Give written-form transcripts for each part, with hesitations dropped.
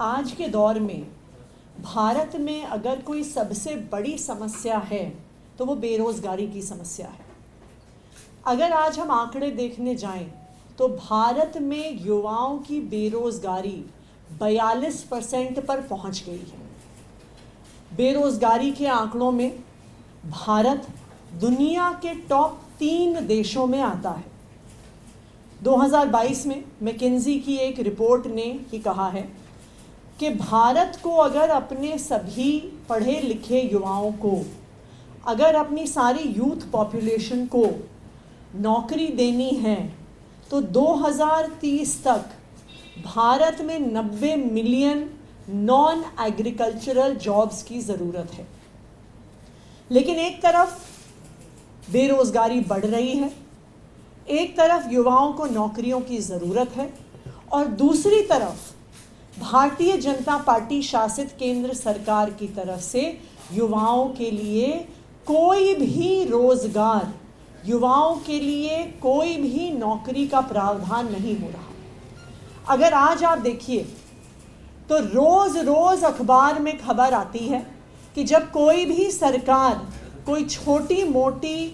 आज के दौर में भारत में अगर कोई सबसे बड़ी समस्या है तो वो बेरोज़गारी की समस्या है। अगर आज हम आंकड़े देखने जाएं तो भारत में युवाओं की बेरोज़गारी 42% पर पहुंच गई है। बेरोज़गारी के आंकड़ों में भारत दुनिया के टॉप 3 देशों में आता है। 2022 में मैकिन्जी की एक रिपोर्ट ने ही कहा है कि भारत को अगर अपने सभी पढ़े लिखे युवाओं को, अगर अपनी सारी यूथ पॉपुलेशन को नौकरी देनी है तो 2030 तक भारत में 90 मिलियन नॉन एग्रीकल्चरल जॉब्स की ज़रूरत है। लेकिन एक तरफ बेरोज़गारी बढ़ रही है, एक तरफ युवाओं को नौकरियों की ज़रूरत है और दूसरी तरफ भारतीय जनता पार्टी शासित केंद्र सरकार की तरफ से युवाओं के लिए कोई भी रोज़गार, युवाओं के लिए कोई भी नौकरी का प्रावधान नहीं हो रहा। अगर आज आप देखिए तो रोज़ रोज़ अखबार में खबर आती है कि जब कोई भी सरकार कोई छोटी मोटी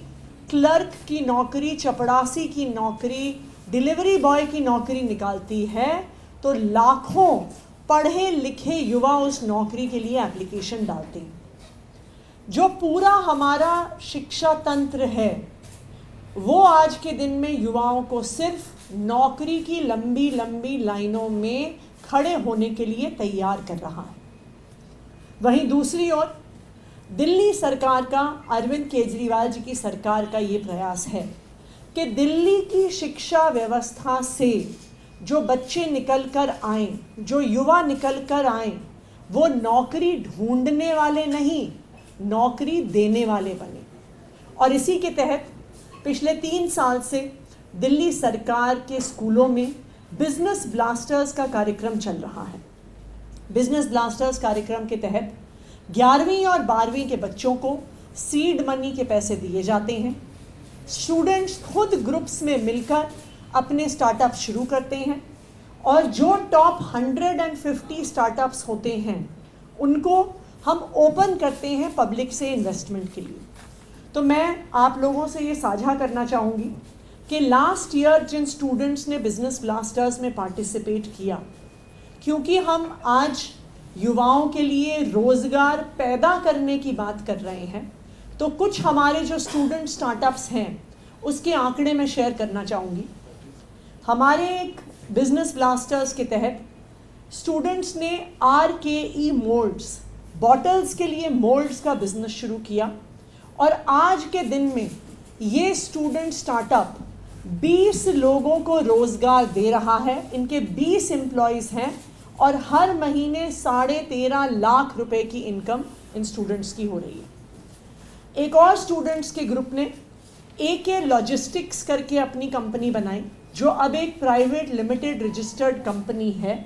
क्लर्क की नौकरी, चपड़ासी की नौकरी, डिलीवरी बॉय की नौकरी निकालती है तो लाखों पढ़े लिखे युवा उस नौकरी के लिए एप्लीकेशन डालते हैं। जो पूरा हमारा शिक्षा तंत्र है वो आज के दिन में युवाओं को सिर्फ नौकरी की लंबी लंबी लाइनों में खड़े होने के लिए तैयार कर रहा है। वहीं दूसरी ओर दिल्ली सरकार का, अरविंद केजरीवाल जी की सरकार का ये प्रयास है कि दिल्ली की शिक्षा व्यवस्था से जो बच्चे निकल कर आएँ, जो युवा निकल कर आएँ, वो नौकरी ढूंढने वाले नहीं, नौकरी देने वाले बने। और इसी के तहत पिछले 3 साल से दिल्ली सरकार के स्कूलों में बिजनेस ब्लास्टर्स का कार्यक्रम चल रहा है। बिजनेस ब्लास्टर्स कार्यक्रम के तहत 11वीं और 12वीं के बच्चों को सीड मनी के पैसे दिए जाते हैं। स्टूडेंट्स खुद ग्रुप्स में मिलकर अपने स्टार्टअप शुरू करते हैं और जो टॉप 150 स्टार्टअप्स होते हैं उनको हम ओपन करते हैं पब्लिक से इन्वेस्टमेंट के लिए। तो मैं आप लोगों से ये साझा करना चाहूँगी कि लास्ट ईयर जिन स्टूडेंट्स ने बिजनेस ब्लास्टर्स में पार्टिसिपेट किया, क्योंकि हम आज युवाओं के लिए रोज़गार पैदा करने की बात कर रहे हैं, तो कुछ हमारे जो स्टूडेंट स्टार्टअप्स हैं उसके आंकड़े मैं शेयर करना चाहूँगी। हमारे एक बिजनेस ब्लास्टर्स के तहत स्टूडेंट्स ने RKE मोल्ड्स, बॉटल्स के लिए मोल्ड्स का बिजनेस शुरू किया और आज के दिन में ये स्टूडेंट स्टार्टअप 20 लोगों को रोज़गार दे रहा है। इनके 20 एम्प्लॉयज़ हैं और हर महीने 13.5 लाख रुपए की इनकम इन स्टूडेंट्स की हो रही है। एक और स्टूडेंट्स के ग्रुप ने AK लॉजिस्टिक्स करके अपनी कंपनी बनाई, जो अब एक प्राइवेट लिमिटेड रजिस्टर्ड कंपनी है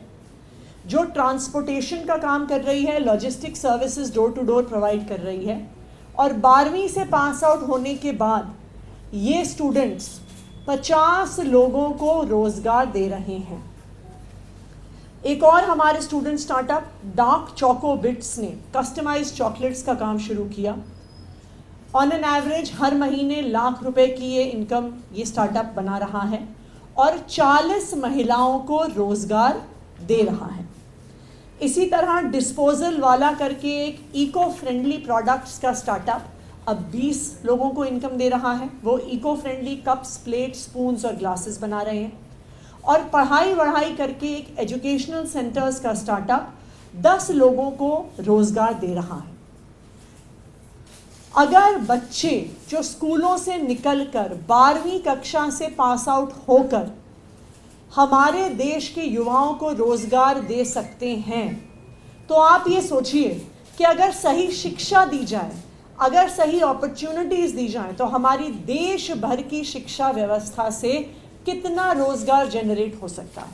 जो ट्रांसपोर्टेशन का काम कर रही है, logistic services door to door provide कर रही है। और 12वीं से पास आउट होने के बाद ये स्टूडेंट्स 50 लोगों को रोज़गार दे रहे हैं। एक और हमारे student startup dark choco bits ने कस्टमाइज्ड चॉकलेट्स का काम शुरू किया। ऑन एन एवरेज हर महीने लाख रुपए की ये इनकम ये स्टार्टअप बना रहा है और 40 महिलाओं को रोज़गार दे रहा है। इसी तरह डिस्पोजल वाला करके एक इको फ्रेंडली प्रोडक्ट्स का स्टार्टअप अब 20 लोगों को इनकम दे रहा है। वो eco friendly cups, plate, spoons और ग्लासेस बना रहे हैं। और पढ़ाई वढ़ाई करके एक एजुकेशनल सेंटर्स का स्टार्टअप 10 लोगों को रोज़गार दे रहा है। अगर बच्चे जो स्कूलों से निकलकर 12वीं कक्षा से पास आउट होकर हमारे देश के युवाओं को रोज़गार दे सकते हैं, तो आप ये सोचिए कि अगर सही शिक्षा दी जाए, अगर सही अपॉर्चुनिटीज़ दी जाएं, तो हमारी देश भर की शिक्षा व्यवस्था से कितना रोज़गार जनरेट हो सकता है।